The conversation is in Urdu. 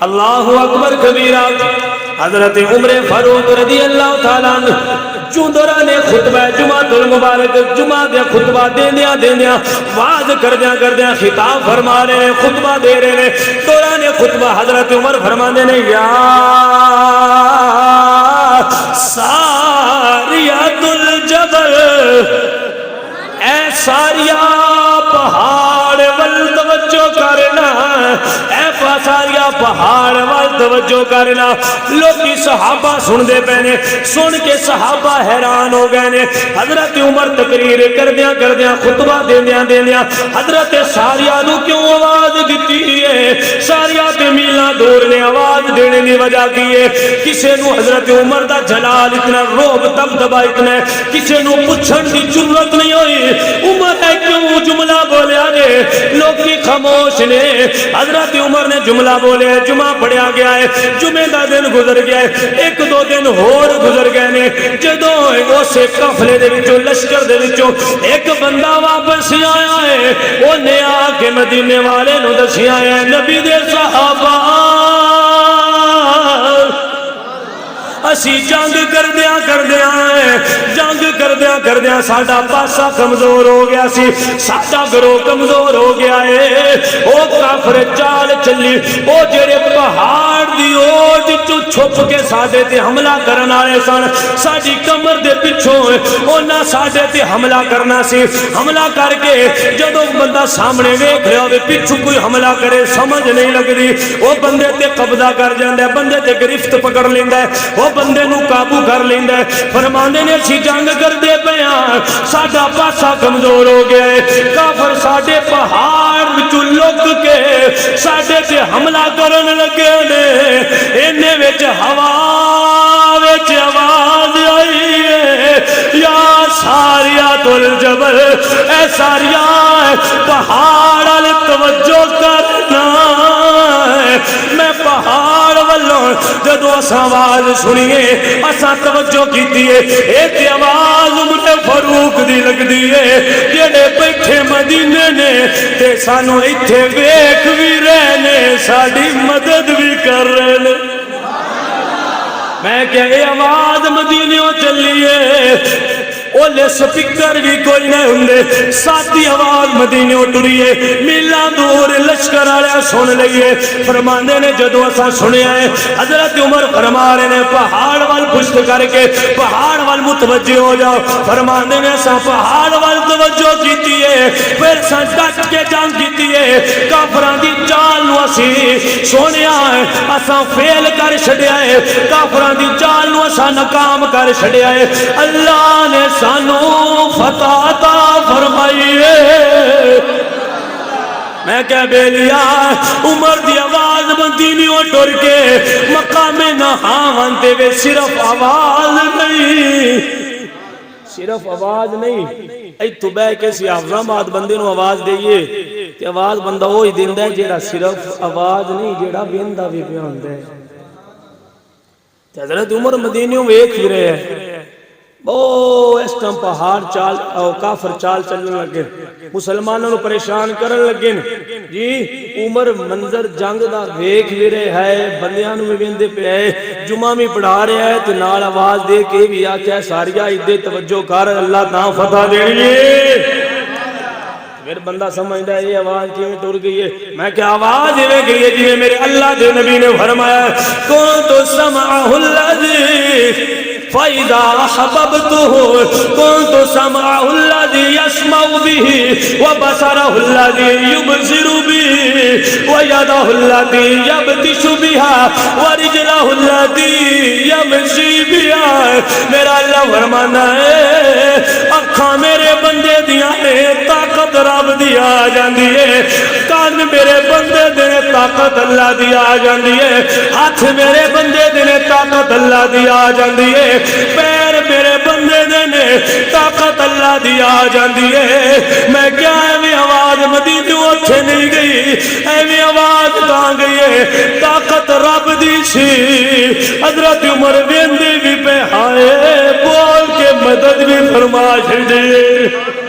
اللہ اکبر کبیرہ۔ حضرت عمر فاروق رضی اللہ تعالیٰ عنہ جو دوران خطبہ جمعہ المبارک جمعہ دیا خطبہ دیندیاں واز کردیاں خطاب فرما رہے ہیں، خطبہ دے رہے ہیں۔ دوران خطبہ حضرت عمر فرمانے نے یا ساریۃ الجبل، اے ساریہ پہاڑ ول توجہ کرنا، اے ساریہ پہاڑ ول توجہ کرنا۔ لوگی صحابہ سن دے پہنے، سن کے صحابہ حیران ہو گئے نے۔ حضرت عمر تقریر کردیاں خطبہ دیندیاں حضرت ساریہ نو کیوں آواز دیتی ہے؟ ساریہ تے میلاں دور نے آواز دینے دی وجہ کی ہے۔ کسے نو حضرت عمر دا جلال اتنا روب دبدبا اتنا ہے، کسے نو پوچھن دی جرات نہیں ہوئی عمر ہے کیوں جملہ بولیا نے؟ لوگی خاموش نے۔ حضرت عمر نے جملہ بولے، جمعہ پڑھیا گیا ہے، جمعہ دا دن گزر گیا ہے، ایک دو دن اور گزر گئے نے۔ جدوں اسے قافلے دے وچوں لشکر دے وچوں ایک بندہ واپس آیا ہے، اونے آ کے مدینے والے نو دسیا ہے نبی دے صحابہ اسی جنگ کردیاں ساڈا پاسا کمزور ہو گیا سی، ساڈا گروہ کمزور ہو گیا ہے۔ او کافر چال چلی، او جڑے پہاڑ دی اوٹ چوں چھپ کے ساڈے تے حملہ کرن والے سن، ساڈی کمر دے پچھوں انہاں ساڈے تے حملہ کرنا سی۔ حملہ کر کے جدوں بندہ سامنے ویکھ رہا ہوے پچھوں کوئی حملہ کرے سمجھ نہیں لگدی، او بندے تے قبضہ کر جاندا ہے، بندے تے گرفت پکڑ لیندا ہے، او بندے نو قابو کر لیندا ہے۔ فرماندے نے اسی جنگ کردے پیاں ساڈا پاسا کمزور ہو گیا ہے، کافر ساڈے پہاڑ وچوں لک کے ساڈے تے حملہ کرن لگے نے۔ اینے وچ ہوا وچ آواز آئی ہے یا ساریۃ الجبل، اے ساریہ پہاڑ وال توجہ کرنا۔ میں پہاڑ والوں جدو اساں آواز سنیے اساں توجہ کیتی ہے، ایک آواز عمر فاروق دی لگدی ہے جڑے بیٹھے مدینے نے تے سانو ایتھے ویکھ بھی رہے نے، ساڈی مدد بھی کر رہے نے۔ میں کہ یہ آواز مدینیوں چلی ہے، اولے سپیکر بھی کوئی نہ ہوندے، ساتھی آواز مدینیوں ٹریے، میلا دور لشکر والے سن لئیے۔ فرماندے نے جدو اساں سنیا ہے، حضرت عمر فرما رہے نے پہاڑ وال پشت کر کے پہاڑ وال متوجہ ہو جاؤ۔ فرماندے نے اساں پہاڑ وال توجہ کیتی ہے، پھر اساں ڈٹ کے جنگ کیتی ہے، کافراں دی چال نو اسی سنیا ہے، اساں فیل کر چھڈیا ہے، کافراں دی چال نو اساں ناکام کر چھڈیا ہے۔ اللہ نے سانو فتح عطا فرمائی ہے۔ میں کہہ بیلیا عمر دی آواز مدینیوں ٹر کے مقام نہاون تے وے صرف آواز نہیں، صرف آواز نہیں، ایتھوں بہ کے سی حافظ بندے نو آواز دئیے تے آواز بندہ وہی دیندا ہے جیڑا صرف آواز نہیں جیڑا ویندا وی پیا ہوندا ہے۔ تے حضرت عمر مدینیوں ویکھ ہی رہے ہیں، او اس ٹائم پہاڑ چال کافر چال چلنے لگے، مسلمانوں کو پریشان کرن لگے جی۔ عمر منظر جنگ دا ویکھ بھی رہے ہے، بندیاں نو بھی ویندے پے ہے، جمعہ بھی پڑھا رہا ہے تے نال آواز دے کے بھی آکھیا ساریہ ادھر توجہ کر، اللہ تاں فتح دینی ہے۔ پھر بندہ سمجھدا ہے یہ آواز کیویں ٹر گئی ہے؟ میں کہ آواز ایویں گئی ہے جویں میرے اللہ دے نبی نے فرمایا کون تو سمعہ الذی فَإِذَا أَحْبَبْتُهُ كُنْتُ سَمْعَهُ الَّذِي يَسْمَعُ بِهِ وَبَصَرَهُ الَّذِي يُبْصِرُ بِهِ وَيَدَهُ الَّتِي يَبْطِشُ بِهَا وَرِجْلَهُ الَّتِي يَمْشِي بِهَا۔ میرا اللہ فرمانا ہے اکھاں میرے بندے دیاں نے طاقت رب دی آ جاندی ہے، کان میرے بندے دے طاقت اللہ دی آ جاندی ہے، ہاتھ میرے بندے دے طاقت اللہ دی آ جاندی ہے، پیر میرے بندے نے طاقت اللہ دی آ جاندی ہے۔ میں کیا ایویں آواز مدینوں اٹھے نہیں گئی، ایویں آواز کہاں گئی ہے؟ طاقت رب دی سی۔ حضرت عمر ویندے بھی پہ ہائے بول کے مدد بھی فرما چھڑی۔